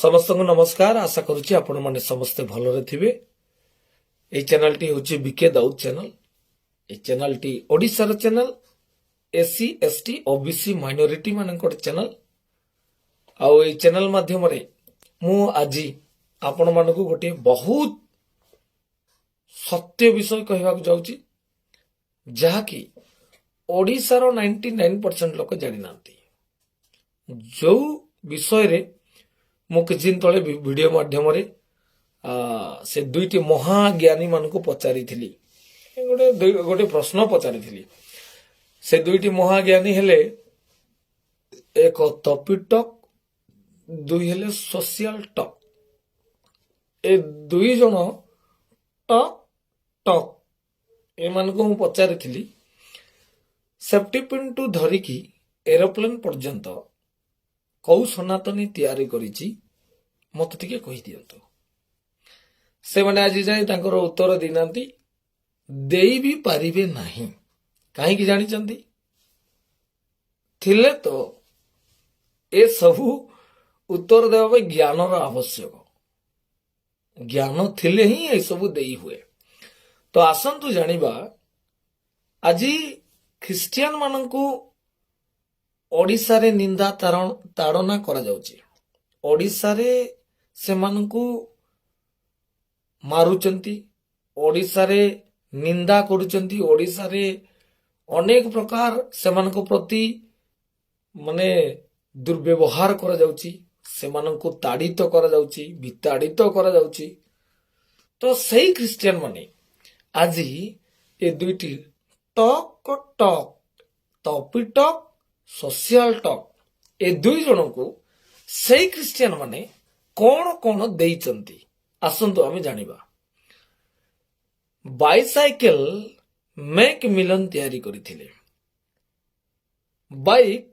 समस्त को नमस्कार। आशा करुच्ची आपण माने समस्ते भलरे थिबे। ए चैनल टी होची बीके दाऊद चैनल। ए चैनल टी Odisha channel, SC ST OBC minority मानकर चैनल। आउ ए चैनल माध्यम रे मु आजी आपण मानकु गोटे बहुत सत्य विषय कहवाक जाउची, जहा कि ओडिसा रो 99% लोक जानि नांती। जो विषय रे मु किछि दिन तले वीडियो माध्यम रे से दुईटी महाज्ञानी मान को पचारि थिली। गोटे प्रश्न पचारि थिली। से दुईटी महाज्ञानी हेले एक टॉपिक टॉक, दुई हेले सोशल टॉक। ए दुई जण टॉक टॉक ए मान को मु पचारि थिली। सेफ्टी पिन टू धरिकी एरोप्लेन पर्यंत कौ सनातनी तैयारी करिछि मत टिके कहि दियंतो। से माने आज जाय तांकर उत्तर दिनांती, देई भी पारिबे नाही। काहे कि जानि चंदी थिले तो ए सबु उत्तर देबा पे ज्ञान रो आवश्यक। ज्ञान थिले ही ए सबु देई हुए। तो आसंतु जानिबा आज ख्रिस्टियन माननकु ओडिसा रे निंदा ताड़ना करा जाउची। ओडिसा रे सेमानकु मारुचंती, ओडिसा रे निंदा करूचंती, ओडिसा रे अनेक प्रकार सेमानकु प्रति माने दुर्व्यवहार करा जाउची, सेमानकु ताड़ित करा जाउची, विताड़ित करा जाउची। तो सही ख्रिस्टियन माने आज ए दुईटी talk talk, topic talk, social talk, ए दुई जन को सही ख्रिस्टियन माने कौन कौन देइचंती आसंतु आमे जानिबा। बाइसाइकेल मैक मिलन तैयारी करिथिले। बाइक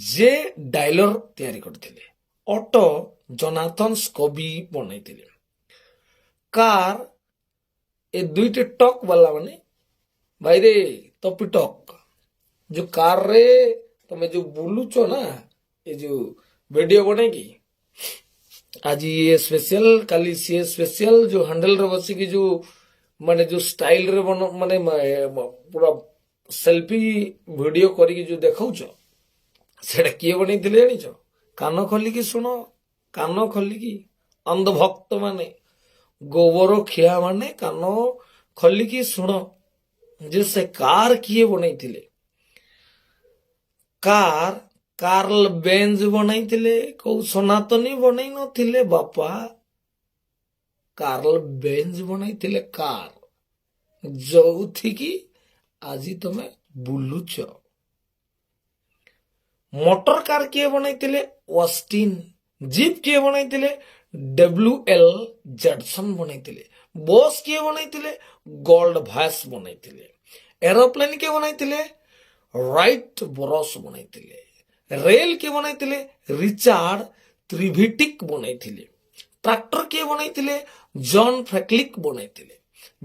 जे डायलर तैयारी करथिले। ऑटो जोनाथन स्कोबी बनैथिले। कार ए दुईटे टॉक वाला माने भाई रे टॉपिक टॉक जो कार रे तमे जो बुलुचो ना, ये जो वीडियो बने की आज ये स्पेशल काली सी स्पेशल जो हैंडल रे बसी की जो माने जो स्टाइल रे बन माने पूरा सेल्फी वीडियो करी की जो देखाउछो सेटा किए बनैथिले जानिछो? कान खोली की सुनो, कान खोली की अंध भक्त माने गोबर खिया माने कान खोली की सुनो जे से कार किए बनैथिले। कार कार्ल बेंज बनैथिले, को सनातनी बनई नथिले बापा। कार्ल बेंज बनैथिले कार जोथि की आज तमे बुलुछ। मोटर कार किए बनैथिले? ऑस्टिन। जीप किए बनैथिले? WL Jackson बनैथिले। बस किए बनैथिले? गोल्ड भैस बनैथिले। एरोप्लेन किए बनैथिले? राइट ब्रस बनैथिले। रेल के बनैथिले? रिचार्ड त्रिभिटिक बनैथिले। ट्रैक्टर के बनैथिले? जॉन फ्रैक्लिक बनैथिले।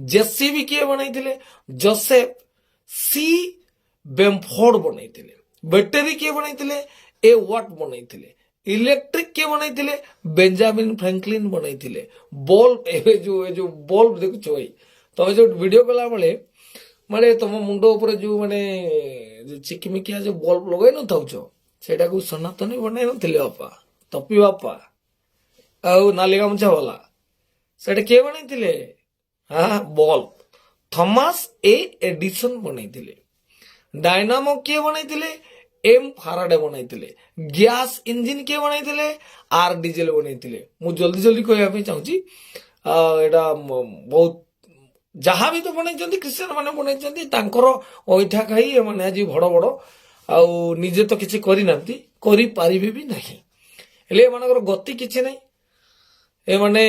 जेसीबी के बनैथिले? जोसेफ सी बेमफोर्ड बनैथिले। बैटरी के बनैथिले? ए वाट बनैथिले। इलेक्ट्रिक के बनैथिले? बेंजामिन फ्रैंकलिन बनैथिले। बल्ब ए जो बल्ब देखुछो भाई तो जो वीडियो कला बेले माने तुम मुंड ऊपर जो माने जो चिकिमिकिया जो बल्ब लगाई न थाउछो सेटा को सनातनी बनै नथिले बापा। तपी बापा आउ नाली गामछा वाला सेटा के बनैथिले? हां बल्ब थॉमस ए एडिसन बनैथिले। डायनामो के बनैथिले? एम फाराडे बनैथिले। गैस इंजन के बनैथिले? Are diesel बनैथिले। मु जल्दी जल्दी कहया पे चाहूची एटा बहुत जहाँ भी तो बनैचंती क्रिश्चियन माने बनैचंती तांकर ओइठा खाई माने आज बड़ बड़ आउ निजे तो किछि करि नांती, करि पारिबे भी नाही। हेले मानकर गति किछि नै। ए माने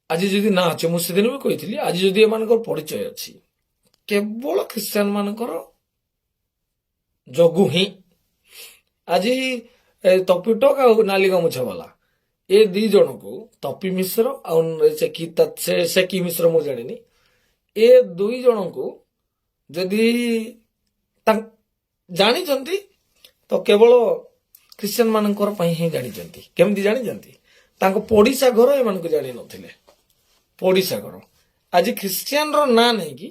आज जदि ना अछि मु सेदिन भी कहिथिली आज जदि ए मानकर परिचय अछि केवल क्रिश्चियन मानकर जगु ही। आज टॉपिक आ नाली गामुछा वाला ए दी जन को तपी मिश्र से की मिश्र मु जानिनी ए दुई जन को जदि जानी तो केवल ଖ୍ରୀଷ୍ଟିଆନ ମାନଙ୍କର ପାଇଁ ହିଁ ଜାଣିଛନ୍ତି। କେମିତି ଜାଣିଛନ୍ତି? ତାଙ୍କ ପଡିଶା ଘର ଏମାନଙ୍କୁ ଜାଣିନଥିଲେ। ପଡିଶା ଘର ଆଜି ଖ୍ରୀଷ୍ଟିଆନର ନାଁ ନେଇକି,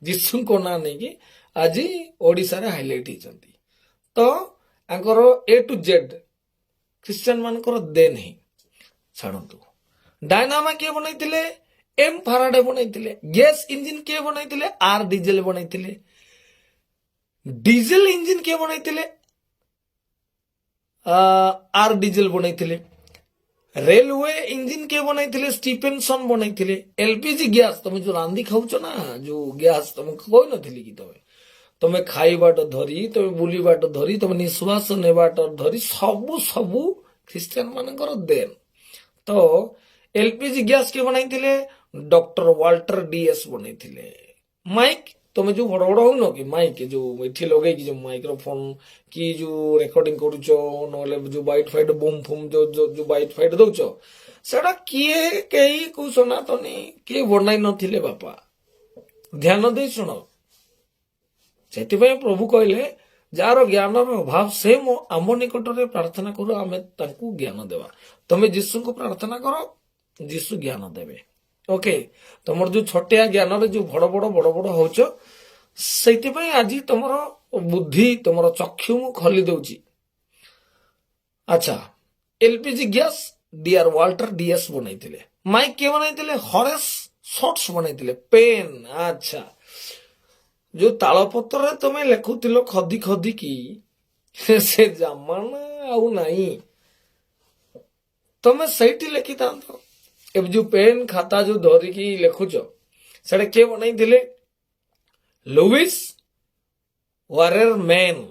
ଯୀଶୁଙ୍କ ନାଁ ନେଇକି ଆଜି ଓଡ଼ିଶାରେ ହାଇଲାଇଟ୍ ହେଇଛନ୍ତି। ତ ତାଙ୍କର A to Z ଖ୍ରୀଷ୍ଟିଆନ ମାନଙ୍କର ଦେ ନାହିଁ। ଛାଡ଼ନ୍ତୁ। ଡାଇନାମା କିଏ ବନେଇଥିଲେ? M ଫାରାଡେ ବନେଇଥିଲେ। ଗ୍ୟାସ୍ ଇଞ୍ଜିନ କିଏ ବନେଇଥିଲେ? R ଡିଜେଲ ବନେଇଥିଲେ। ଡିଜେଲ ଇଞ୍ଜିନ କିଏ ବନେଇଥିଲେ? R ଡିଜେଲ ବନେଇଥିଲେ। ରେଲୱେ ଇଞ୍ଜିନ କିଏ ବନେଇଥିଲେ? ଷ୍ଟିଫେନସନ ବନେଇଥିଲେ। ଏଲପିଜି ଗ୍ୟାସ୍, ତମେ ଯୋଉ ରାନ୍ଧି ଖାଉଛ ନା, ଯୋଉ ଗ୍ୟାସ୍ ତମକୁ କହିନଥିଲି କି ତମେ ଖାଇବାଟା ଧରି, ତମେ ବୁଲିବାଟା ଧରି, ତମେ ନିଶ୍ୱାସ ନେବାଟା ଧରି ସବୁ ଖ୍ରୀଷ୍ଟିଆନ ମାନଙ୍କର ଦେନ୍। ତ ଏଲପିଜି ଗ୍ୟାସ୍ କିଏ ବନେଇଥିଲେ? ଡକ୍ଟର ୱାଲ୍ଟର ଡିଏସ୍ ବନେଇଥିଲେ। ମାଇକ୍, ତମେ ଯୋଉ ବଡ ବଡ ହଉନ କି ମାଇକ୍, ଯୋଉ ଏଠି ଲଗେଇକି ଯୋଉ ମାଇକ୍ରୋଫୋନ କି ଯୋଉ ରେକର୍ଡିଂ କରୁଛ, ନହେଲେ ଯୋଉ ବାଇଟ୍ ଫାଇଟ୍ ବୁମ୍ ଫୁମ୍ ଯୋଉ ବାଇଟ୍ ଫାଇଟ୍ ଦଉଛ, ସେଟା କିଏ କେହି କୋଉ ସନାତନୀ କିଏ ବନାଇ ନଥିଲେ ବାପା। ଧ୍ୟାନ ଦେଇ ଶୁଣ। ସେଥିପାଇଁ ପ୍ରଭୁ କହିଲେ ଯାହାର ଜ୍ଞାନର ଅଭାବ ସେ ଆମ ନିକଟରେ ପ୍ରାର୍ଥନା କରୁ, ଆମେ ତାଙ୍କୁ ଜ୍ଞାନ ଦେବା। ତମେ ଯୀଶୁଙ୍କୁ ପ୍ରାର୍ଥନା କର, ଯୀଶୁ ଜ୍ଞାନ ଦେବେ। ଓକେ, ତମର ଯୋଉ ଛୋଟିଆ ଜ୍ଞାନରେ ଯୋଉ ବଡ ବଡ ହଉଛ, ସେଇଥିପାଇଁ ଆଜି ତମର ବୁଦ୍ଧି, ତମର ଚକ୍ଷୁ ମୁଁ ଖୋଲି ଦଉଛି। ଆଚ୍ଛା, LPG gas DR Walter DS ବନେଇଥିଲେ। ମାଇକ୍ କିଏ ବନେଇଥିଲେ? ହରେସ୍ ସଟ୍ସ ବନେଇଥିଲେ। ପେନ୍, ଆଚ୍ଛା, ଯୋଉ ତାଳପତ୍ରରେ ତମେ ଲେଖୁଥିଲ ଖଦି କି, ସେ ଜାମାନା ଆଉ ନାହିଁ। ତମେ ସେଇଠି ଲେଖିଥାନ୍ତ। ଏବେ ଯୋଉ ପେନ୍ ଖାତା ଯୋଉ ଧରିକି ଲେଖୁଛ, ସେଟା କିଏ ବନେଇଥିଲେ? ଲୁଇସ୍ ୱାରେର ମ୍ୟାନ୍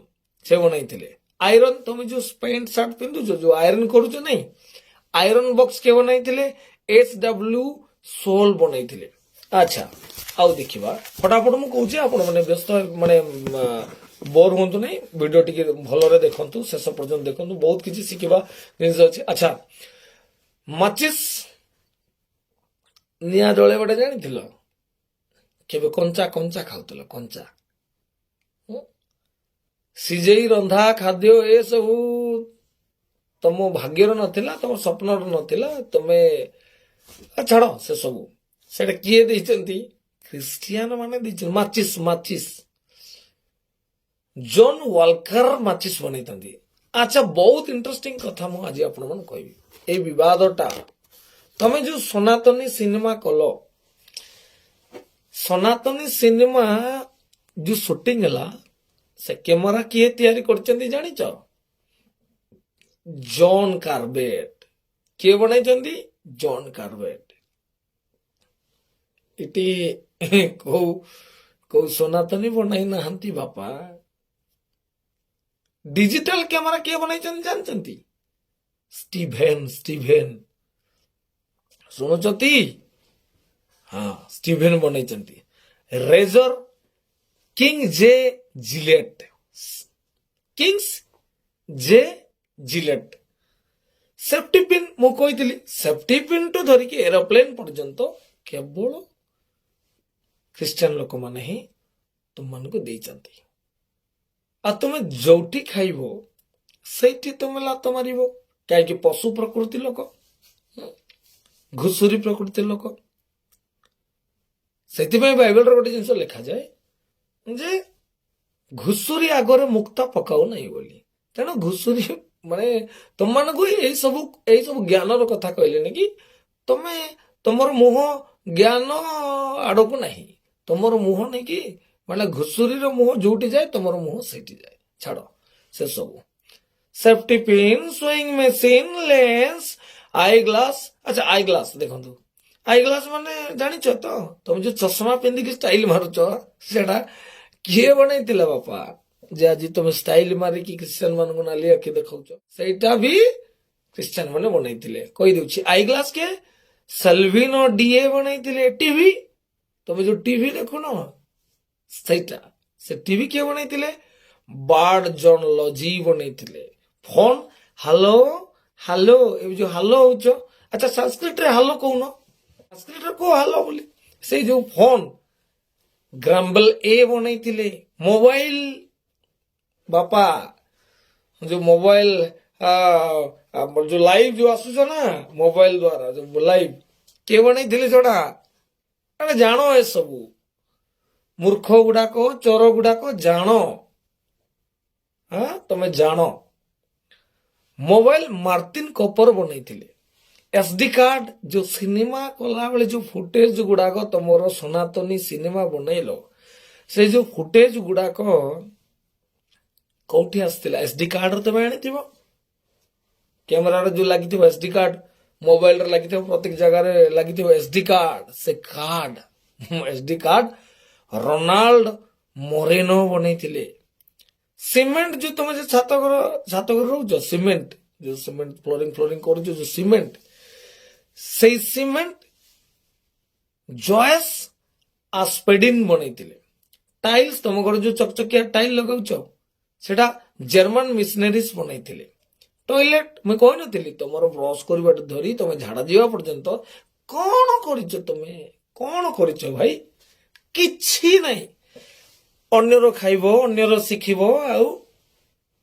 ସେ ବନେଇଥିଲେ। ଆଇରନ୍, ତମେ ଯୋଉ ପ୍ୟାଣ୍ଟ ସାର୍ଟ ପିନ୍ଧୁଛ, ଯୋଉ ଆଇରନ୍ କରୁଛ ନାଇଁ, ଆଇରନ୍ ବକ୍ସ କିଏ ବନେଇଥିଲେ? SW ସୋଲ୍ ବନେଇଥିଲେ। ଆଚ୍ଛା, ଆଉ ଦେଖିବା ଫଟାଫଟ ମୁଁ କହୁଛି, ଆପଣ ମାନେ ବ୍ୟସ୍ତ ମାନେ ବୋର ହୁଅନ୍ତୁ ନାହିଁ, ଭିଡିଓ ଟିକେ ଭଲରେ ଦେଖନ୍ତୁ, ଶେଷ ପର୍ଯ୍ୟନ୍ତ ଦେଖନ୍ତୁ, ବହୁତ କିଛି ଶିଖିବା ଜିନିଷ ଅଛି। ଆଚ୍ଛା, ମାଚିସ୍ ନିଆଁ ଜଳେଇବାଟା ଜାଣିଥିଲ? କେବେ କଞ୍ଚା ଖାଉଥିଲ? କଞ୍ଚା ସିଝେଇ ରନ୍ଧା ଖାଦ୍ୟ ଏସବୁ ତମ ଭାଗ୍ୟର ନଥିଲା, ତମ ସ୍ୱପ୍ନର ନଥିଲା, ତମେ ଛାଡ ସେ ସବୁ। ସେଟା କିଏ ଦେଇଛନ୍ତି? ଖ୍ରୀଷ୍ଟିଆନ ମାନେ ଦେଇଛନ୍ତି। ମାଚିସ୍ ଜନ୍ ୱାଲକର ମାଚିସ୍ ବନେଇଥାନ୍ତି। ଆଚ୍ଛା, ବହୁତ ଇଣ୍ଟରେଷ୍ଟିଂ କଥା ମୁଁ ଆଜି ଆପଣମାନଙ୍କୁ କହିବି। ଏଇ ବିବାଦଟା, ତମେ ଯୋଉ ସନାତନୀ ସିନେମା କଲ, ସନାତନୀ ସିନେମା ଯୋଉ ସୁଟିଂ ହେଲା, ସେ କ୍ୟାମେରା କିଏ ତିଆରି କରିଛନ୍ତି ଜାଣିଛ? ଜନ୍ କାର୍ବେଟ୍। କିଏ ବନାଇଛନ୍ତି? ଜନ୍ କାର୍ବେଟ୍। ଏଠି କୋଉ ସନାତନୀ ବନାଇ ନାହାନ୍ତି ବାପା। ଡିଜିଟାଲ କ୍ୟାମେରା କିଏ ବନାଇଛନ୍ତି ଜାଣିଛନ୍ତି? ଷ୍ଟିଭେନ୍ ଶୁଣୁଛନ୍ତି? ହଁ, ଷ୍ଟିଭେନ୍ ବନେଇଛନ୍ତି। ରେଜର କିଙ୍ଗସ୍ ଜେ ଜିଲେଟ୍। ସେଫ୍ଟି ପିନ୍, ମୁଁ କହିଥିଲି ସେଫ୍ଟି ପିନ୍ ଟୁ ଧରିକି ଏରୋପ୍ଲେନ ପର୍ଯ୍ୟନ୍ତ କେବଳ ଖ୍ରୀଷ୍ଟିଆନ ଲୋକମାନେ ହିଁ ତୁମମାନଙ୍କୁ ଦେଇଛନ୍ତି। ଆଉ ତୁମେ ଯୋଉଠି ଖାଇବ ସେଇଠି ତୁମେ ଲାତ ମାରିବ। କାହିଁକି? ପଶୁ ପ୍ରକୃତି ଲୋକ, ଘୁଷୁରୀ ପ୍ରକୃତି ଲୋକ। ସେଥିପାଇଁ ବାଇବେଲରେ ଗୋଟେ ଜିନିଷ ଲେଖାଯାଏ ଯେ ଘୁଷୁରୀ ଆଗରେ ମୁକ୍ତା ପକାଉ ନାହିଁ ବୋଲି। ତେଣୁ ଘୁଷୁରୀ ମାନେ ତମମାନଙ୍କୁ ଏଇ ସବୁ ଜ୍ଞାନର କଥା କହିଲେନି କି ତମର ମୁହଁ ଜ୍ଞାନ ଆଡକୁ ନାହିଁ। ତମର ମୁହଁ ନେଇକି ମାନେ ଘୁଷୁରୀର ମୁହଁ ଯୋଉଠି ଯାଏ ତମର ମୁହଁ ସେଇଠି ଯାଏ। ଛାଡ ସେ ସବୁ। Safety pin, swing machine, lens, I glass. ଆଚ୍ଛା, ଆଇ ଗ୍ଲାସ୍ ଦେଖନ୍ତୁ। ଆଇ ଗ୍ଲାସ୍ ମାନେ ଜାଣିଛ ତ? ତମେ ଯୋଉ ଚଷମା ପିନ୍ଧିକି ଷ୍ଟାଇଲ ମାରୁଛ, ସେଟା କିଏ ବନେଇଥିଲା ବାପା? ଯେ ଆଜି ତମେ ଷ୍ଟାଇଲ ମାରିକି ଖ୍ରୀଷ୍ଟିଆନ ମାନଙ୍କୁ ନାଲି ଆଖି ଦେଖାଉଛ, ସେଇଟା ବି ଖ୍ରୀଷ୍ଟିଆନ ମାନେ ବନେଇଥିଲେ। କହିଦେଉଛି, ଆଇ ଗ୍ଲାସ୍ କିଏ? ସାଲଭିନୋ ଡିଏ ବନେଇଥିଲେ। ଟିଭି, ତମେ ଯୋଉ ଟିଭି ଦେଖୁନ, ସେଇଟା ସେ ଟିଭି କିଏ ବନେଇଥିଲେ? ବାର୍ଡ ଜନ୍ ଲଜି ବନେଇଥିଲେ। ଫୋନ, ହାଲୋ ଏବେ ଯୋଉ ହାଲୋ ହଉଛ, ଆଚ୍ଛା ସାଂସ୍କ୍ରିଟରେ ହାଲୋ କହୁନ, ସାଂସ୍କ୍ରିଟରେ କହୁ ହାଲୋ ବୋଲି। ସେଇ ଯୋଉ ଫୋନ ଗ୍ରାମ୍ବଲ ଏ ବନେଇଥିଲେ। ମୋବାଇଲ ବାପା, ଯୋଉ ମୋବାଇଲ ଆମର ଯୋଉ ଲାଇଭ ଯୋଉ ଆସୁଛ ନା ମୋବାଇଲ ଦ୍ଵାରା ଯୋଉ ଲାଇଭ କିଏ ବନେଇଥିଲେ ସେଟା? ଆରେ ଜାଣ ଏସବୁ ମୂର୍ଖ ଗୁଡାକ ଚୋର ଗୁଡାକ ଜାଣ। ତମେ ଜାଣ ମୋବାଇଲ ମାର୍ଟିନ କପର ବନେଇଥିଲେ। ଏସଡି କାର୍ଡ ଯୋଉ ସିନେମା କଲାବେଳେ ଯୋଉ ଫୁଟେଜ ଗୁଡାକ ତମର ସନାତନୀ ସିନେମା ବନେଇଲ ସେ ଯୋଉ ଫୁଟେଜ ଗୁଡାକ କୋଉଠି ଆସିଥିଲା? ଏସଡି କାର୍ଡରେ ତମେ ଆଣିଥିବ। କ୍ୟାମେରାରେ ଯୋଉ ଲାଗିଥିବ ଏସଡି କାର୍ଡ, ମୋବାଇଲରେ ଲାଗିଥିବ, ପ୍ରତ୍ୟେକ ଜାଗାରେ ଲାଗିଥିବ ଏସଡି କାର୍ଡ। ସେ card SD card Ronald Moreno ବନେଇଥିଲେ। ସିମେଣ୍ଟ ଯୋଉ ତମେ ଯୋଉ ଛାତ ଘର ରହୁଛ, ସିମେଣ୍ଟ ଯୋଉ ସିମେଣ୍ଟ ଫ୍ଲୋରିଂ କରୁଛ ଯୋଉ ସିମେଣ୍ଟ, ସେଇ ସିମେଣ୍ଟ ଜଏସ୍ ଆସ୍ପେଡିନ ବନେଇଥିଲେ। ଟାଇଲ୍ସ ତମ ଘରେ ଯୋଉ ଚକଚକିଆ ଟାଇଲ ଲଗାଉଛ ସେଟା ଜର୍ମାନ ମିଶନାରିଜ ବନେଇଥିଲେ। ଟଏଲେଟ ମୁଁ କହିନଥିଲି ତମର ବ୍ରଶ କରିବାଠୁ ଧରି ତମେ ଝାଡା ଯିବା ପର୍ଯ୍ୟନ୍ତ କଣ କରିଛ ତମେ? କଣ କରିଛ ଭାଇ? କିଛି ନାହିଁ। ଅନ୍ୟର ଖାଇବ, ଅନ୍ୟର ଶିଖିବ, ଆଉ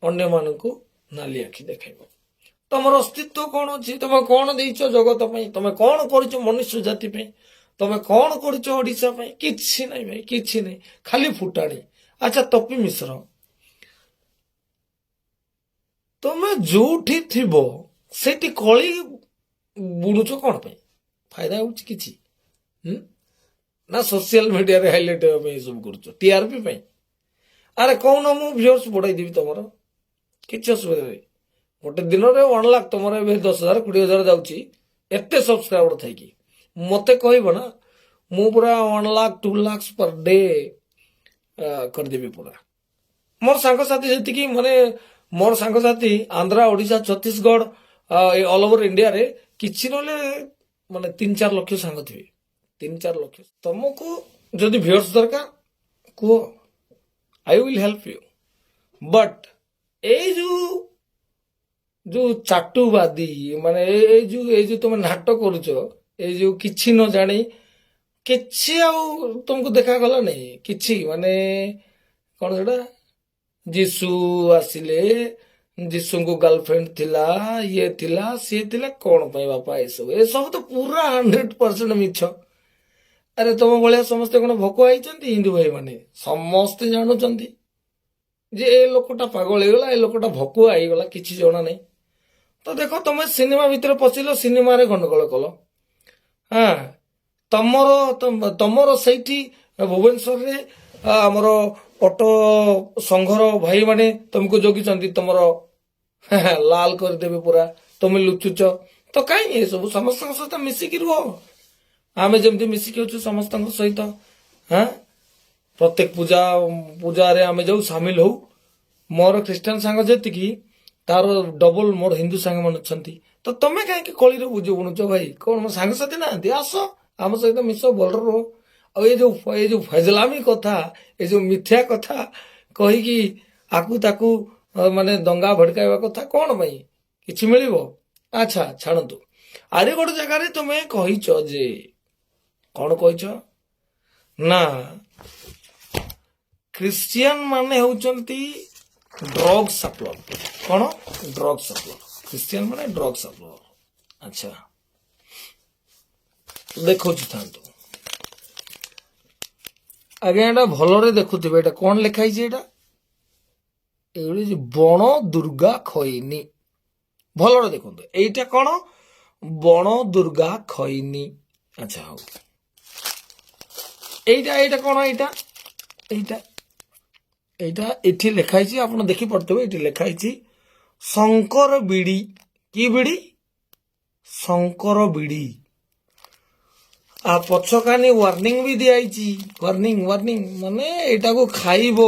ଅନ୍ୟମାନଙ୍କୁ ନାଲି ଆଖି ଦେଖାଇବ। ତମର ଅସ୍ତିତ୍ୱ କଣ ଅଛି? ତମେ କଣ ଦେଇଛ ଜଗତ ପାଇଁ? ତମେ କଣ କରିଛ ମନୁଷ୍ୟ ଜାତି ପାଇଁ? ତମେ କଣ କରିଛ ଓଡିଶା ପାଇଁ? କିଛି ନାହିଁ ଭାଇ, କିଛି ନାହିଁ, ଖାଲି ଫୁଟାଣି। ଆଚ୍ଛା ତପି ମିଶ୍ର, ତମେ ଯୋଉଠି ଥିବ ସେଠି କଳି ବୁଣୁଛ କଣ ପାଇଁ? ଫାଇଦା ହଉଛି କିଛି? ନା ସୋସିଆଲ ମିଡିଆରେ ହାଇଲାଇଟ ହେବା ପାଇଁ ଏସବୁ କରୁଛ? ଟିଆରପି ପାଇଁ? ଆରେ କହୁନ ମୁଁ ଭିଉର୍ସ ବଢେଇଦେବି ତମର, କିଛି ଅସୁବିଧା ନାହିଁ। ଗୋଟେ ଦିନରେ 1 ଲାଖ, ତମର ଏବେ 10,000 20,000 ଯାଉଛି ଏତେ ସବସ୍କ୍ରାଇବର ଥାଇକି। ମତେ କହିବ ନା, ମୁଁ ପୁରା 1 ଲାଖ 2 ଲାଖ ପର ଡେ କରିଦେବି ପୁରା। ମୋର ସାଙ୍ଗସାଥି ଯେତିକି, ମାନେ ମୋର ସାଙ୍ଗସାଥି ଆନ୍ଧ୍ରା, ଓଡିଶା, ଛତିଶଗଡ, ଅଲ ଓଭର ଇଣ୍ଡିଆରେ କିଛି ନହେଲେ ମାନେ 3-4 ଲକ୍ଷ ସାଙ୍ଗ ଥିବେ। 3-4 ଲକ୍ଷ। ତମକୁ ଯଦି ଭିଉର୍ସ ଦରକାର କୁହ, I will help you. But ଏଇ ଯୋଉ ଚାଟୁବାଦୀ, ମାନେ ଏଇ ଯୋଉ ତମେ ନାଟ କରୁଛ, ଏଇ ଯୋଉ କିଛି ନ ଜାଣି କିଛି, ଆଉ ତମକୁ ଦେଖାଗଲା ନାଇଁ କିଛି, ମାନେ କଣ ସେଟା, ଯୀଶୁ ଆସିଲେ, ଯୀଶୁଙ୍କୁ ଗାର୍ଲଫ୍ରେଣ୍ଡ ଥିଲା, ଇଏ ଥିଲା, ସିଏ ଥିଲା, କଣ ପାଇଁ ବାପା ଏସବୁ ତ ପୁରା 100% ମିଛ। ଆରେ ତମ ଭଳିଆ ସମସ୍ତେ କଣ ଭକୁଆ ହେଇଛନ୍ତି? ହିନ୍ଦୁ ଭାଇ ମାନେ ସମସ୍ତେ ଜାଣୁଛନ୍ତି ଯେ ଏ ଲୋକଟା ପାଗଳ ହେଇଗଲା, ଏ ଲୋକଟା ଭକୁଆ ହେଇଗଲା, କିଛି ଜଣା ନାହିଁ। ତ ଦେଖ, ତମେ ସିନେମା ଭିତରେ ପଶିଲ, ସିନେମାରେ ଗଣ୍ଡଗୋଳ କଲ। ତମର ସେଇଠି ଭୁବନେଶ୍ୱରରେ ଆମର ଅଟୋ ସଂଘର ଭାଇମାନେ ତମକୁ ଜଗିଛନ୍ତି, ତମର ଲାଲ କରିଦେବେ ପୁରା। ତମେ ଲୁଚୁଛ ତ କାହିଁ? ଏସବୁ ସମସ୍ତଙ୍କ ସହିତ ମିଶିକି ରୁହ। ଆମେ ଯେମିତି ମିଶିକି ଅଛୁ ସମସ୍ତଙ୍କ ସହିତ। ପ୍ରତ୍ୟେକ ପୂଜାରେ ଆମେ ଯାଉ, ସାମିଲ ହଉ। ମୋର ଖ୍ରୀଷ୍ଟିଆନ ସାଙ୍ଗ ଯେତିକି, ତାର ଡବଲ ମୋର ହିନ୍ଦୁ ସାଙ୍ଗମାନେ ଅଛନ୍ତି। ତ ତମେ କାହିଁକି କଳିରେ ବୁଝ ବୁଣୁଛ ଭାଇ? କଣ ମୋ ସାଙ୍ଗସାଥି ନାହାନ୍ତି? ଆସ ଆମ ସହିତ ମିଶ, ଭଲରେ ରୁହ। ଆଉ ଏଇ ଯୋଉ ଫଜଲାମୀ କଥା, ଏଇ ଯୋଉ ମିଥ୍ୟା କଥା କହିକି ଆକୁ ତାକୁ ମାନେ ଦଙ୍ଗା ଭଡକାଇବା କଥା କଣ ପାଇଁ? କିଛି ମିଳିବ? ଆଚ୍ଛା ଛାଣନ୍ତୁ। ଆରେ ଗୋଟେ ଜାଗାରେ ତମେ କହିଛ ଯେ, କଣ କହିଛ ନା ଖ୍ରୀଷ୍ଟିଆନ ମାନେ ହେଉଛନ୍ତି ଡ୍ରଗ ସପ୍ଲାୟର। କଣ? Drug supplier. ଖ୍ରୀଷ୍ଟିଆନ ମାନେ ଡ୍ରଗ ସପ୍ଲାୟର। ଆଚ୍ଛା ଦେଖଉଛି ଥାନ୍ତୁ। ଆଜ୍ଞା ଏଇଟା ଭଲରେ ଦେଖୁଥିବେ, ଏଇଟା କଣ ଲେଖା ହେଇଛି? ଏଇଭଳି ବଣ ଦୁର୍ଗା ଖଇନି। ଭଲରେ ଦେଖନ୍ତୁ, ଏଇଟା କଣ? ବଣ ଦୁର୍ଗା ଖଇନି। ଆଚ୍ଛା ହଉ, ଏଇଟା କଣ? ଏଇଟା ଏଠି ଲେଖା ହେଇଛି, ଆପଣ ଦେଖିପାରୁଥିବେ। ଏଠି ଲେଖା ହେଇଛି ଶଙ୍କର ବିଡି। କି ବିଡି? ଶଙ୍କର ବିଡି। ପଛକାନି ୱାର୍ଣ୍ଣିଂ ବି ଦିଆଯାଇଛି। ୱାର୍ଣ୍ଣିଂ ମାନେ ଏଇଟାକୁ ଖାଇବ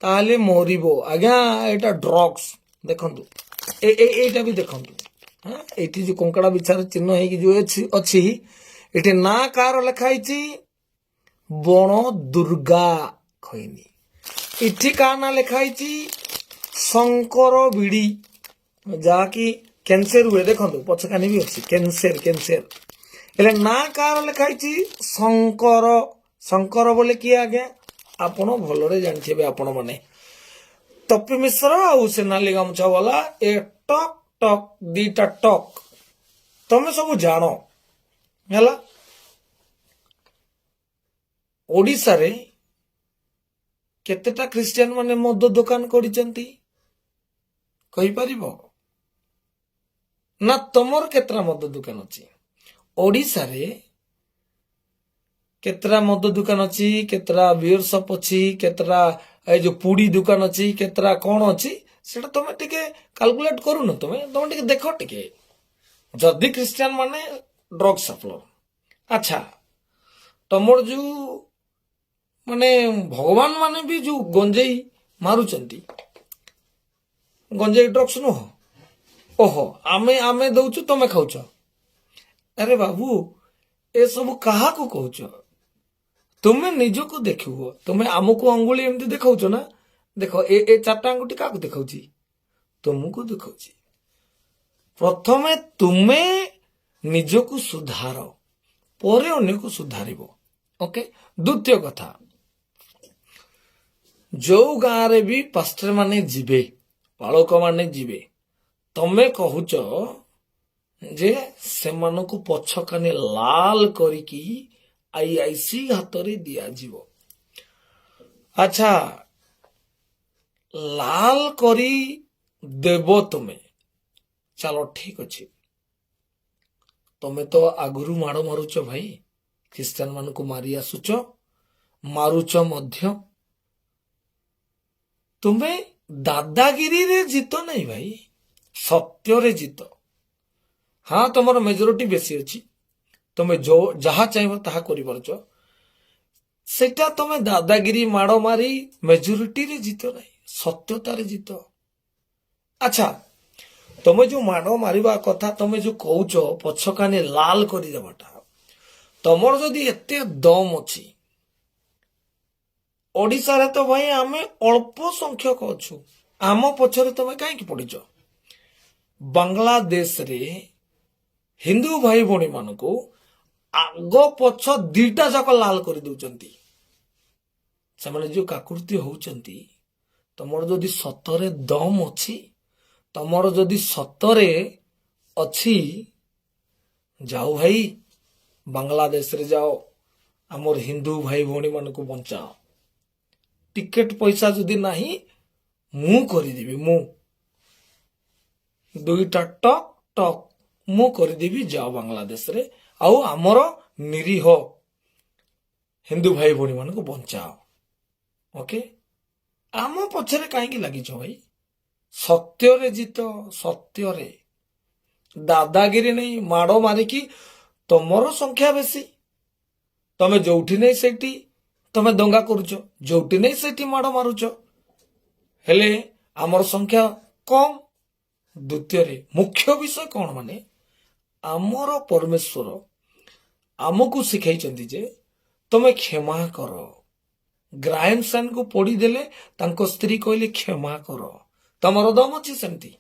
ତାହେଲେ ମରିବ। ଆଜ୍ଞା ଏଇଟା ଡ୍ରଗ୍ସ। ଦେଖନ୍ତୁ ଏଇଟା ବି ଦେଖନ୍ତୁ। ଏଇଠି ଯୋଉ କଙ୍କଡା ବିଛାର ଚିହ୍ନ ହେଇକି ଯୋଉ ଅଛି, ଏଠି ନା କାହାର ଲେଖା ହେଇଛି? ବଣ ଦୁର୍ଗା ଖଇନି। ଏଠି କାହା ନା ଲେଖା ହେଇଛି? ଶଙ୍କର ବିଡି, ଯାହାକି କ୍ୟାନ୍ସର ହୁଏ। ଦେଖନ୍ତୁ ପଛକାନି ବି ଅଛି, କ୍ୟାନ୍ସର। ହେଲେ ନା କାହାର ଲେଖା ହେଇଛି? ଶଙ୍କର। ଶଙ୍କର ବୋଲେ କିଏ ଆଜ୍ଞା? ଆପଣ ଭଲରେ ଜାଣିଥିବେ ଆପଣ ମାନେ। ତପି ମିଶ୍ର ଆଉ ସେ ନାଲି ଗାମୁଛା ବାଲା, ଏ ଟକ୍ ଟକ୍ ଦିଟା ଟକ୍ ତମେ ସବୁ ଜାଣ ହେଲା। ଓଡ଼ିଶାରେ କେତେଟା ଖ୍ରୀଷ୍ଟିଆନ ମାନେ ମଦ ଦୋକାନ କରିଛନ୍ତି କହିପାରିବ? ନା ତମର କେତେଟା ମଦ ଦୋକାନ ଅଛି? ଓଡ଼ିଶାରେ କେତେଟା ମଦ ଦୋକାନ ଅଛି, କେତେଟା ବିୟର ସପ୍ ଅଛି, କେତେଟା এই ଯୋଉ ପୁଡି ଦୋକାନ ଅଛି, କେତେଟା କଣ ଅଛି, ସେଟା ତମେ ଟିକେ କାଲକୁଲେଟ କରୁନ। ତମେ ଟିକେ ଦେଖ ଟିକେ, ଯଦି ଖ୍ରୀଷ୍ଟିଆନ ମାନେ ଡ୍ରଗ୍ସ ସପ୍ଲାୟର। ଆଚ୍ଛା, ତମର ଯୋଉ ମାନେ ଭଗବାନ ମାନେ ବି ଯୋଉ ଗଞ୍ଜେଇ ମାରୁଛନ୍ତି, ଗଞ୍ଜେଇ ଡ୍ରଗ୍ସ ନୁହଁ? ଓହୋ, ଆମେ ଦଉଛୁ ତମେ ଖାଉଛ? ଆରେ ବାବୁ, ଏସବୁ କାହାକୁ କହୁଛ? ତୁମେ ନିଜକୁ ଦେଖିବ। ତୁମେ ଆମକୁ ଅଙ୍ଗୁଳି ଏମିତି ଦେଖାଉଛ ନା? ଦେଖ, ଏ ଚାରିଟା ଆଙ୍ଗୁଠି କାହାକୁ ଦେଖାଉଛି? ତୁମକୁ ଦେଖାଉଛି। ପ୍ରଥମେ ତୁମେ ନିଜକୁ ସୁଧାର, ପରେ ଅନ୍ୟକୁ ସୁଧାରିବ। ଓକେ। ଦ୍ୱିତୀୟ କଥା, ଯୋଉ ଗାଁରେ ବି ପାଷ୍ଟର ମାନେ ଯିବେ, ପାଳକ ମାନେ ଯିବେ, ତମେ କହୁଛ ଯେ ସେମାନଙ୍କୁ ପଛ କାନି ଲାଲ କରିକି ଆଇଆଇସି ହାତରେ ଦିଆଯିବ। ଆଚ୍ଛା, ଲାଲ କରି ଦେବ ତମେ, ଚାଲ ଠିକ ଅଛି। ତମେ ତ ଆଗରୁ ମାଡ଼ ମାରୁଛ ଭାଇ, ଖ୍ରୀଷ୍ଟିଆନ ମାନଙ୍କୁ ମାରି ଆସୁଛ, ମାରୁଛ ମଧ୍ୟ। ତୁମେ ଦାଦାଗିରିରେ ଜିତ ନାହିଁ ଭାଇ, ସତ୍ୟରେ ଜିତ। ହଁ, ତମର ମେଜରିଟି ବେଶୀ ଅଛି, ତମେ ଯାହା ଚାହିଁବ ତାହା କରିପାରୁଛ। ସେଟା ତମେ ଦାଦାଗିରି ମାଡ଼ ମାରି ମେଜରିଟିରେ ଜିତ ନାହିଁ, ସତ୍ୟତାରେ ଜିତ। ଆଚ୍ଛା, ତମେ ଯୋଉ ମାଡ଼ ମାରିବା କଥା, ତମେ ଯୋଉ କହୁଛ ପଛ କାନି ଲାଲ କରିଦେବାଟା, ତମର ଯଦି ଏତେ ଦମ ଅଛି, ଓଡ଼ିଶାରେ ତ ଭାଇ ଆମେ ଅଳ୍ପ ସଂଖ୍ୟକ ଅଛୁ, ଆମ ପଛରେ ତମେ କାହିଁକି ପଡିଛ? ବାଂଲାଦେଶରେ ହିନ୍ଦୁ ଭାଇ ଭଉଣୀ ମାନଙ୍କୁ ଆଗ ପଛ ଦିଟା ଯାକ ଲାଲ କରିଦଉଛନ୍ତି। ସେମାନେ ଯୋଉ କାକୃତି ହଉଛନ୍ତି, ତମର ଯଦି ସତରେ ଦମ ଅଛି, ତମର ଯଦି ସତରେ ଅଛି, ଯାଉ ଭାଇ ବାଂଲାଦେଶରେ ଯାଅ, ଆମର ହିନ୍ଦୁ ଭାଇ ଭଉଣୀ ମାନଙ୍କୁ ବଞ୍ଚାଅ। ଟିକେଟ ପଇସା ଯଦି ନାହିଁ, ମୁଁ କରିଦେବି, ମୁଁ ଦୁଇଟା ଟକ୍ ଟକ୍ ମୁଁ କରିଦେବି, ଯାଅ ବାଂଲାଦେଶରେ, ଆଉ ଆମର ନିରୀହ ହିନ୍ଦୁ ଭାଇ ଭଉଣୀ ମାନଙ୍କୁ ବଞ୍ଚାଅ। ଓକେ, ଆମ ପଛରେ କାହିଁକି ଲାଗିଛ ଭାଇ? ସତ୍ୟରେ ଜିତ, ସତ୍ୟରେ। ଦାଦାଗିରି ନେଇ ମାଡ଼ ମାରିକି ତମର ସଂଖ୍ୟା ବେଶୀ, ତମେ ଯୋଉଠି ନେଇ ସେଇଠି ତମେ ଦଙ୍ଗା କରୁଛ, ଯୋଉଠି ନେଇ ସେଇଠି ମାଡ଼ ମାରୁଛ, ହେଲେ ଆମର ସଂଖ୍ୟା କମ। ଦ୍ୱିତୀୟରେ ମୁଖ୍ୟ ବିଷୟ କଣ, ମାନେ ଆମର ପରମେଶ୍ୱର ଆମକୁ ଶିଖେଇଛନ୍ତି ଯେ ତମେ କ୍ଷମା କର। ଗ୍ରାହାମ ସେନଙ୍କୁ ପଢିଦେଲେ, ତାଙ୍କ ସ୍ତ୍ରୀ କହିଲେ କ୍ଷମା କର। ତମର ଦମ ଅଛି ସେମିତି?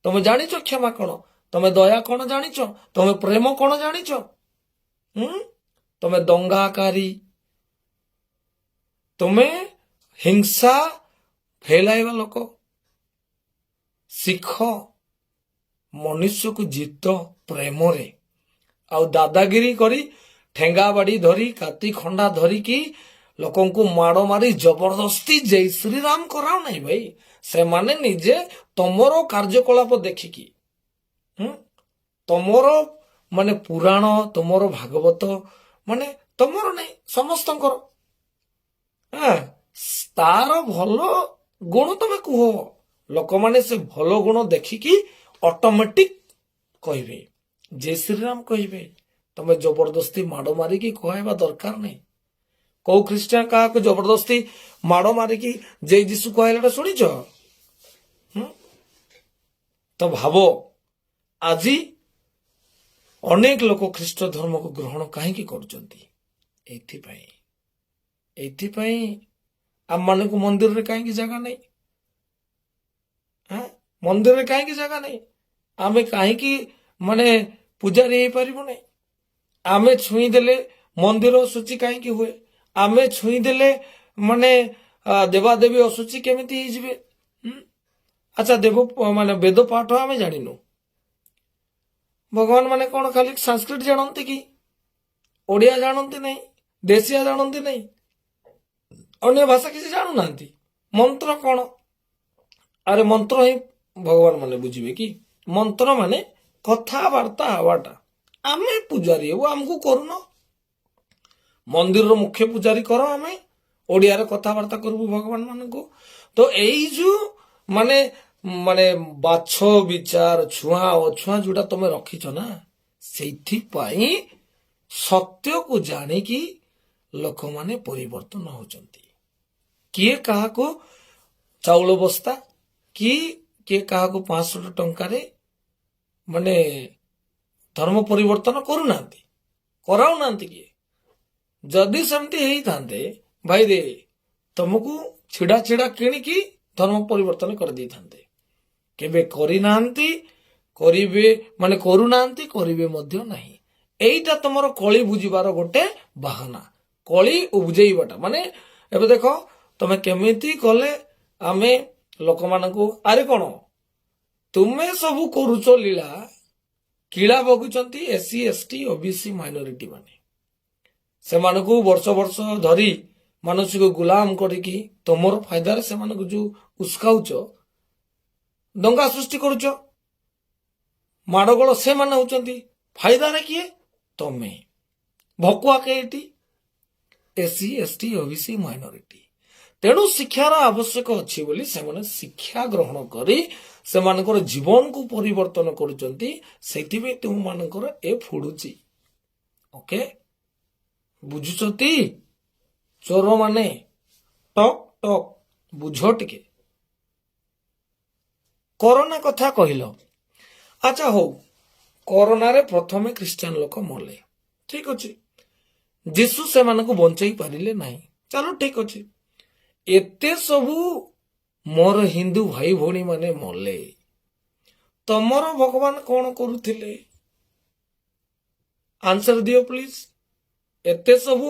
ତମେ ଜାଣିଛ କ୍ଷମା କଣ? ତମେ ଦୟା କଣ ଜାଣିଛ? ତମେ ପ୍ରେମ କଣ ଜାଣିଛ? ତମେ ଦଙ୍ଗାକାରୀ, ତମେ ହିଂସା ଫେଲାଇବା ଲୋକ। ଶିଖ, ମନୁଷ୍ୟକୁ ଜିତ ପ୍ରେମରେ, ଆଉ ଦାଦାଗିରି କରି ଠେଙ୍ଗା ବାଡି ଧରି କାତି ଖଣ୍ଡା ଧରିକି ଲୋକଙ୍କୁ ମାଡ଼ ମାରି ଜବରଦସ୍ତି ଜୟ ଶ୍ରୀରାମ କରାଉ ନାହିଁ ଭାଇ। ସେମାନେ ନିଜେ ତମର କାର୍ଯ୍ୟକଳାପ ଦେଖିକି, ତମର ମାନେ ପୁରାଣ, ତମର ଭାଗବତ, ମାନେ ତମର ନାହିଁ, ସମସ୍ତଙ୍କର, ତାର ଭଲ ଗୁଣ ତମେ କୁହ। ଲୋକମାନେ ସେ ଭଲ ଗୁଣ ଦେଖିକି ଅଟୋମେଟିକ କହିବେ, ଜୟ ଶ୍ରୀରାମ କହିବେ। ତମେ ଜବରଦସ୍ତି ମାଡ଼ ମାରିକି କହିବା ଦରକାର ନାହିଁ। କୋଉ ଖ୍ରୀଷ୍ଟିଆନ କାହାକୁ ଜବରଦସ୍ତି ମାଡ଼ ମାରିକି ଜୟ ଯୀଶୁ କହିଲାଟା ଶୁଣିଛ? ତ ଭାବ, ଆଜି ଅନେକ ଲୋକ ଖ୍ରୀଷ୍ଟ ଧର୍ମକୁ ଗ୍ରହଣ କାହିଁକି କରୁଛନ୍ତି? ଏଇଥିପାଇଁ ଆମମାନଙ୍କୁ ମନ୍ଦିରରେ କାହିଁକି ଜାଗା ନାହିଁ? ମନ୍ଦିରରେ କାହିଁକି ଜାଗା ନାହିଁ? ଆମେ କାହିଁକି ମାନେ ପୂଜାରୀ ହେଇପାରିବୁ ନାହିଁ? ଆମେ ଛୁଇଁଦେଲେ ମନ୍ଦିର ଅଶୁଚି କାହିଁକି ହୁଏ? ଆମେ ଛୁଇଁଦେଲେ ମାନେ ଦେବାଦେବୀ ଅଶୁଚି କେମିତି ହେଇଯିବେ? ଆଚ୍ଛା ଦେବ ମାନେ ବେଦ ପାଠ ଆମେ ଜାଣିନୁ, ଭଗବାନ ମାନେ କଣ ଖାଲି ସାଂସ୍କ୍ରିଟ ଜାଣନ୍ତି କି? ଓଡ଼ିଆ ଜାଣନ୍ତି ନାହିଁ, ଦେଶିଆ ଜାଣନ୍ତି ନାହିଁ, ଅନ୍ୟ ଭାଷା କିଛି ଜାଣୁନାହାନ୍ତି? ମନ୍ତ୍ର କଣ? ଆରେ ମନ୍ତ୍ର ହିଁ ଭଗବାନ ମାନେ ବୁଝିବେ କି? ମନ୍ତ୍ର ମାନେ କଥାବାର୍ତ୍ତା ହବାଟା। ଆମେ ପୂଜାରୀ ହବୁ, ଆମକୁ କରୁନ? ମନ୍ଦିରର ମୁଖ୍ୟ ପୂଜାରୀ କର, ଆମେ ଓଡ଼ିଆରେ କଥାବାର୍ତ୍ତା କରିବୁ ଭଗବାନ ମାନଙ୍କୁ। ତ ଏଇ ଯୋଉ ମାନେ ମାନେ ବାଛ ବିଚାର ଛୁଆଁ ଅଛୁଆଁ ଯୋଉଟା ତମେ ରଖିଛ ନା, ସେଇଥିପାଇଁ ସତ୍ୟକୁ ଜାଣିକି ଲୋକମାନେ ପରିବର୍ତ୍ତନ ହଉଛନ୍ତି। କିଏ କାହାକୁ ଚାଉଳ ବସ୍ତା, କିଏ କାହାକୁ 500 ଟଙ୍କାରେ ମାନେ ଧର୍ମ ପରିବର୍ତ୍ତନ କରୁନାହାନ୍ତି, କରାଉନାହାନ୍ତି କିଏ? ଯଦି ସେମିତି ହେଇଥାନ୍ତେ ଭାଇରେ, ତମକୁ ଛିଡା ଛିଡା କିଣିକି ଧର୍ମ ପରିବର୍ତ୍ତନ କରିଦେଇଥାନ୍ତେ। କେବେ କରିନାହାନ୍ତି, କରିବେ ମାନେ କରୁନାହାନ୍ତି, କରିବେ ମଧ୍ୟ ନାହିଁ। ଏଇଟା ତମର କଳି ବୁଝିବାର ଗୋଟେ ବାହାନା, କଳି ବୁଝେଇବାଟା। ମାନେ ଏବେ ଦେଖ, ତମେ କେମିତି କଲେ ଆମେ ଲୋକମାନଙ୍କୁ, ଆରେ କଣ ତୁମେ ସବୁ କରୁଛ ଲୀଳା, କିଳା ବଗୁଛନ୍ତି SC ST OBC ମାଇନରିଟି ମାନେ। ସେମାନଙ୍କୁ ବର୍ଷ ବର୍ଷ ଧରି ମାନସିକ ଗୁଲାମ କରିକି ତମର ଫାଇଦାରେ ସେମାନଙ୍କୁ ଯୋଉ ଉସ୍କାଉଛ, ଦଙ୍ଗା ସୃଷ୍ଟି କରୁଛ, ମାଡ଼ଗୋଳ ସେମାନେ ହଉଛନ୍ତି, ଫାଇଦାରେ କିଏ? ତମେ। ଭକୁଆ କେଇଟି? SC ST OBC minority. ତେଣୁ ଶିକ୍ଷାର ଆବଶ୍ୟକ ଅଛି ବୋଲି ସେମାନେ ଶିକ୍ଷା ଗ୍ରହଣ କରି ସେମାନଙ୍କର ଜୀବନକୁ ପରିବର୍ତ୍ତନ କରୁଛନ୍ତି। ସେଇଥିପାଇଁ ତୁମମାନଙ୍କର ଏ ଫୁଡୁଛି। ଓକେ, ବୁଝୁଛନ୍ତି? ଚୋର ମାନେ ଟକ୍ ଟକ୍ ବୁଝ ଟିକେ। କରୋନା କଥା କହିଲ, ଆଚ୍ଛା ହଉ, କରୋନାରେ ପ୍ରଥମେ ଖ୍ରୀଷ୍ଟିଆନ ଲୋକ ମଲେ, ଠିକ ଅଛି। ଯୀଶୁ ସେମାନଙ୍କୁ ବଞ୍ଚେଇ ପାରିଲେ ନାହିଁ, ଚାଲ ଠିକ ଅଛି। ଏତେ ସବୁ ମୋର ହିନ୍ଦୁ ଭାଇ ଭଉଣୀ ମାନେ ମଲେ, ତମର ଭଗବାନ କଣ କରୁଥିଲେ? ଆନ୍ସର ଦିଅ ପ୍ଲିଜ। ଏତେ ସବୁ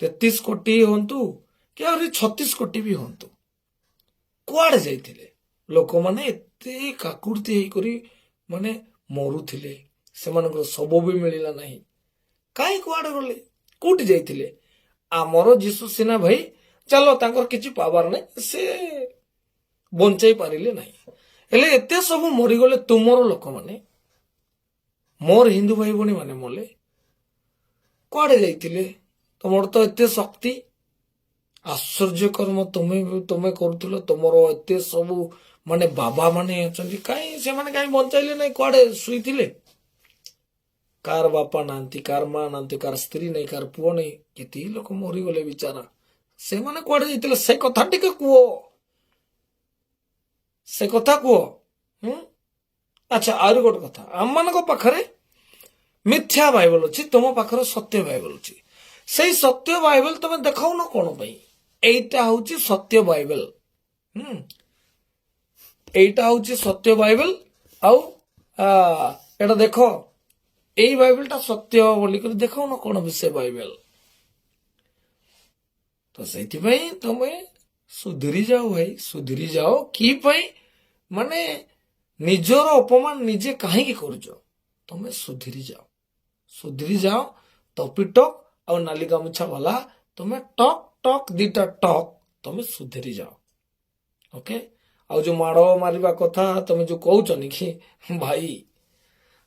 33 କୋଟି ହୁଅନ୍ତୁ କି ଆହୁରି 36 କୋଟି ବି ହୁଅନ୍ତୁ, କୁଆଡେ ଯାଇଥିଲେ? ଲୋକମାନେ ଏତେ କାକୁର୍ତ୍ତି ହେଇକରି ମାନେ ମରୁଥିଲେ, ସେମାନଙ୍କର ଶବ ବି ମିଳିଲା ନାହିଁ। କାହିଁ କୁଆଡେ ଗଲେ? କୋଉଠି ଯାଇଥିଲେ? ଆମର ଯୀଶୁ ସିନା ଭାଇ, ଚାଲ ତାଙ୍କର କିଛି ପାୱାର ନାହିଁ, ସେ ବଞ୍ଚାଇ ପାରିଲେ ନାହିଁ। ହେଲେ ଏତେ ସବୁ ମରିଗଲେ ତୁମର ଲୋକମାନେ, ମୋର ହିନ୍ଦୁ ଭାଇ ଭଉଣୀ ମାନେ ମଲେ, କୁଆଡେ ଯାଇଥିଲେ? ତମର ତ ଏତେ ଶକ୍ତି, ଆଶ୍ଚର୍ଯ୍ୟ କର୍ମ ତମେ କରୁଥିଲ, ତମର ଏତେ ସବୁ ମାନେ ବାବା ମାନେ ଅଛନ୍ତି, କାହିଁ ସେମାନେ କାହିଁ ବଞ୍ଚାଇଲେ ନାହିଁ? କୁଆଡେ ଶୋଇଥିଲେ? କାର ବାପା ନାହାନ୍ତି, କାର ମା ନାହାନ୍ତି, କାର ସ୍ତ୍ରୀ ନାହିଁ, କାର ପୁଅ ନାହିଁ, କେତେ ଲୋକ ମରିଗଲେ ବିଚାରା, ସେମାନେ କୁଆଡେ ଯାଇଥିଲେ? ସେ କଥା ଟିକେ କୁହ, ସେ କଥା କୁହ। ଆଚ୍ଛା, ଆହୁରି ଗୋଟେ କଥା, ଆମମାନଙ୍କ ପାଖରେ ମିଥ୍ୟା ବାଇବଲ ଅଛି, ତମ ପାଖରେ ସତ୍ୟ ବାଇବଲ ଅଛି। ସେଇ ସତ୍ୟ ବାଇବଲ ତମେ ଦେଖାଉନ କଣ ପାଇଁ? এইটা হচ্ছে সত্য বাইবেল। এইটা হচ্ছে সত্য বাইবেল। আউ এটা দেখো, এই বাইবেলটা সত্য বলিকি দেখাউন কোন বিষয় বাইবেল। তো সেইଥିପାଇଁ ତମେ ସୁଧୁରି ଯାଅ ଭାଇ, ସୁଧୁରି ଯାଅ। କି ପାଇଁ? ମାନେ ନିଜର ଅପମାନ ନିଜେ କାହିଁକି କରୁଛ? ତମେ ସୁଧୁରି ଯାଅ, ସୁଧୁରି ଯାଅ। ତପିଟକ ଆଉ ନାଲି ଗାମୁଛା ବାଲା ତମେ ଟକ୍ ଟକ୍ ଦିଟା ଟକ୍, ତମେ ସୁଧୁରି ଯାଅ। ଓକେ, ଆଉ ଯୋଉ ମାଡ଼ ମାରିବା କଥା ତମେ ଯୋଉ କହୁଛନି କି ଭାଇ,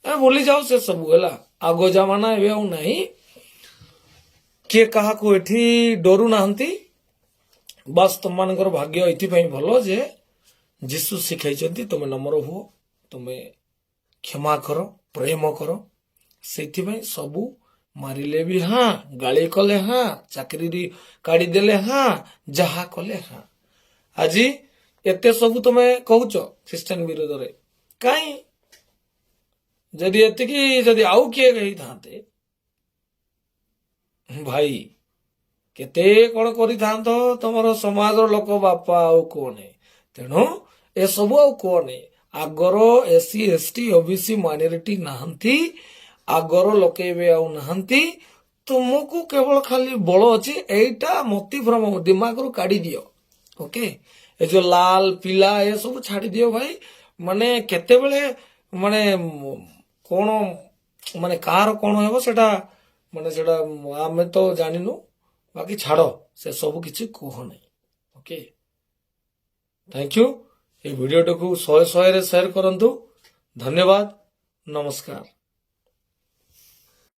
ଭୁଲି ଯାଅ ସେ ସବୁ ହେଲା। ଆଗ ଜମାନା ଏବେ ଆଉ ନାହିଁ। କିଏ କାହାକୁ ଏଠି ଡରୁ ନାହାନ୍ତି। ବାସ୍ ତମମାନଙ୍କର ଭାଗ୍ୟ ଏଥିପାଇଁ ଭଲ ଯେ ଯୀଶୁ ଶିଖାଇଛନ୍ତି ତମେ ନମ୍ର ହୁଅ, ତମେ କ୍ଷମା କର, ପ୍ରେମ କର। ସେଇଥିପାଇଁ ସବୁ ମାରିଲେ ବି ହଁ, ଗାଳି କଲେ ହଁ, ଚାକିରି କାଢିଦେଲେ ହଁ, ଯାହା କଲେ ହଁ। ଆଜି ଏତେ ସବୁ ତମେ କହୁଛ ଖ୍ରୀଷ୍ଟିଆନ ବିରୋଧରେ, କାହିଁ? ଯଦି ଏତିକି ଯଦି ଆଉ କିଏ ହେଇଥାନ୍ତେ ଭାଇ, କେତେ କଣ କରିଥାନ୍ତ ତମର ସମାଜର ଲୋକ ବାପା, ଆଉ କୁହନି। ତେଣୁ ଏସବୁ ଆଉ କୁହନି। ଆଗର SC ST OBC ମାଇନରିଟି ନାହାନ୍ତି, ଆଗର ଲୋକେ ଏବେ ଆଉ ନାହାନ୍ତି। ତୁମକୁ କେବଳ ଖାଲି ବଳ ଅଛି, ଏଇଟା ମତିଭ୍ରମ ଦିମାଗରୁ କାଢି ଦିଅ। ଓକେ, ଏ ଯୋଉ ଲାଲ ପିଲା ଏସବୁ ଛାଡି ଦିଅ ଭାଇ। ମାନେ କେତେବେଳେ ମାନେ କଣ ମାନେ କାହାର କଣ ହେବ ସେଟା ମାନେ ସେଟା ଆମେ ତ ଜାଣିନୁ। ବାକି ଛାଡ, ସେ ସବୁ କିଛି କୁହ ନାହିଁ। Okay, thank you. এই ଭିଡିଓଟିକୁ 100 ରେ ସେୟାର କରନ୍ତୁ। ଧନ୍ୟବାଦ, ନମସ୍କାର।